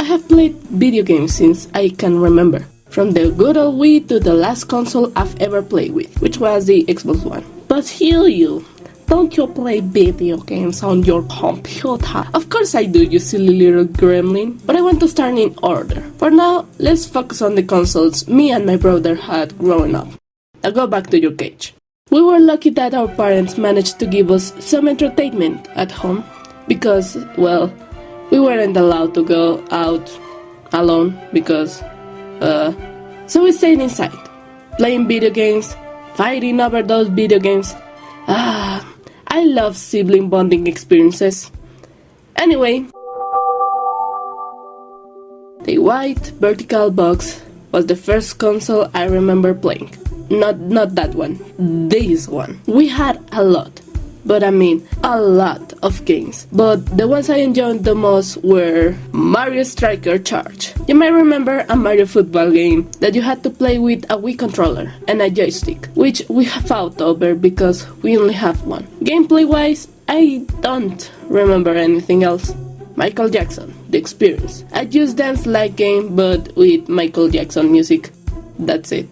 have played video games since I can remember, from the good old Wii to the last console I've ever played with, which was the Xbox One. But you, don't you play video games on your computer? Of course I do, you silly little gremlin. But I want to start in order. For now, let's focus on the consoles me and my brother had growing up. Now go back to your cage. We were lucky that our parents managed to give us some entertainment at home because, well, we weren't allowed to go out alone because, so we stayed inside, playing video games, fighting over those video games. I love sibling bonding experiences. Anyway, the white vertical box was the first console I remember playing. Not that one, this one. We had a lot, but I mean a lot of games. But the ones I enjoyed the most were Mario Striker Charge. You might remember a Mario football game that you had to play with a Wii controller and a joystick, which we fought over because we only have one. Gameplay wise, I don't remember anything else. Michael Jackson, The Experience. A Just Dance like game but with Michael Jackson music. That's it.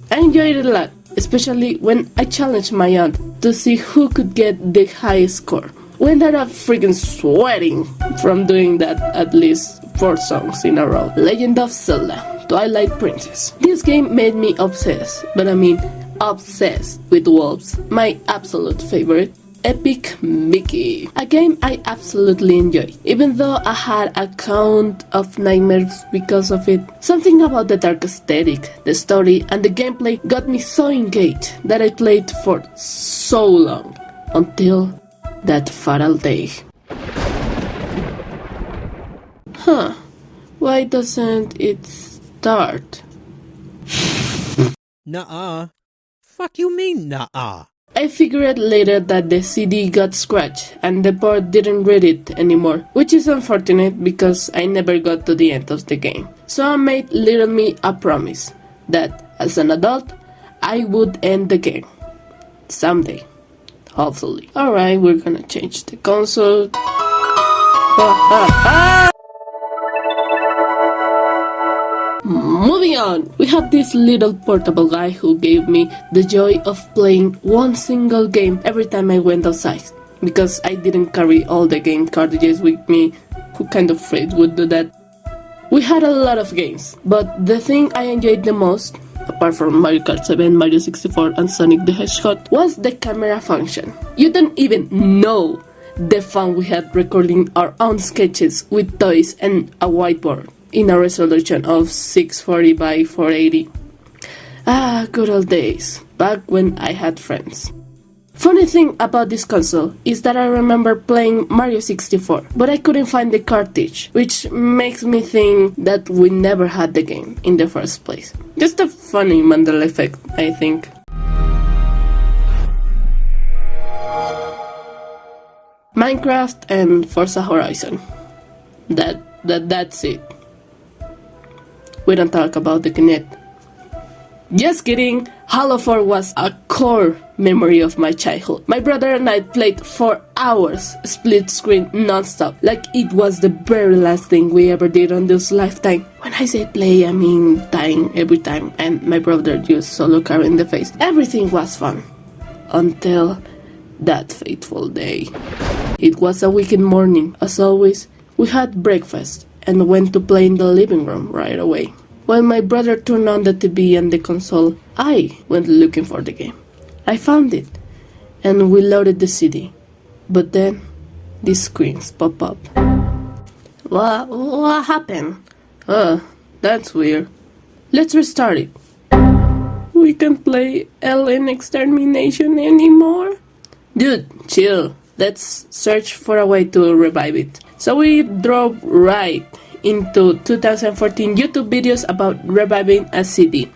I enjoyed it a lot, especially when I challenged my aunt to see who could get the highest score. We ended up freaking sweating from doing that at least 4 songs in a row. Legend of Zelda, Twilight Princess. This game made me obsessed, but I mean obsessed with wolves. My absolute favorite. Epic Mickey, a game I absolutely enjoy, even though I had a count of nightmares because of it. Something about the dark aesthetic, the story, and the gameplay got me so engaged that I played for so long, until that fatal day. Why doesn't it start? Nuh-uh. Fuck you mean, nuh-uh? I figured later that the CD got scratched and the port didn't read it anymore, which is unfortunate because I never got to the end of the game. So I made little me a promise that as an adult, I would end the game. Someday. Hopefully. Alright, we're gonna change the console. Moving on, we have this little portable guy who gave me the joy of playing one single game every time I went outside, because I didn't carry all the game cartridges with me. Who kind of afraid would do that? We had a lot of games, but the thing I enjoyed the most, apart from Mario Kart 7, Mario 64 and Sonic the Hedgehog, was the camera function. You don't even know the fun we had recording our own sketches with toys and a whiteboard in a resolution of 640 by 480. Good old days, back when I had friends. Funny thing about this console is that I remember playing Mario 64, but I couldn't find the cartridge, which makes me think that we never had the game in the first place. Just a funny Mandela effect, I think. Minecraft and Forza Horizon. That's it. We don't talk about the Kinect. Just kidding, Halo 4 was a core memory of my childhood. My brother and I played for hours, split screen non-stop, like it was the very last thing we ever did on this lifetime. When I say play, I mean dying every time, and my brother just solo car in the face. Everything was fun, until that fateful day. It was a weekend morning. As always, we had breakfast and went to play in the living room right away. While my brother turned on the TV and the console, I went looking for the game. I found it, and we loaded the CD. But then, these screens pop up. What happened? That's weird. Let's restart it. We can't play Alien Extermination anymore? Dude, chill. Let's search for a way to revive it. So we drove right into 2014 YouTube videos about reviving a CD,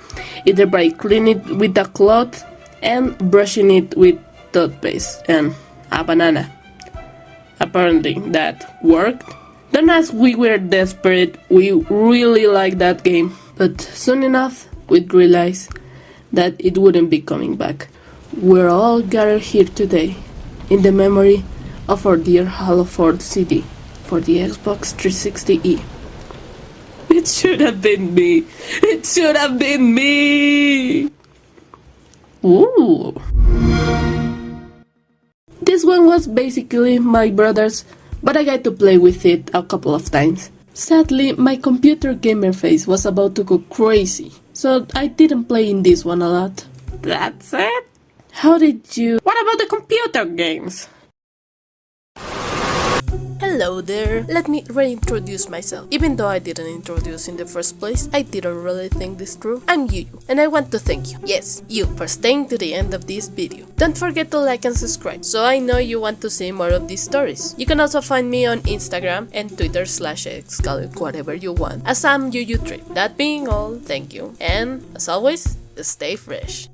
either by cleaning it with a cloth and brushing it with toothpaste and a banana. Apparently that worked. Don't ask, we were desperate, we really liked that game, but soon enough we'd realize that it wouldn't be coming back. We're all gathered here today in the memory of our dear Halo 4 CD for the Xbox 360E. It should have been me. It should have been me. Ooh. This one was basically my brother's, but I got to play with it a couple of times. Sadly, my computer gamer face was about to go crazy, so I didn't play in this one a lot. That's it? How did you... What about the computer games? Hello there, let me reintroduce myself. Even though I didn't introduce in the first place, I didn't really think this through. I'm Yuyu, and I want to thank you, yes, you, for staying to the end of this video. Don't forget to like and subscribe, so I know you want to see more of these stories. You can also find me on Instagram and Twitter /X, call it whatever you want, as imyuyutriv. That being all, thank you, and as always, stay fresh.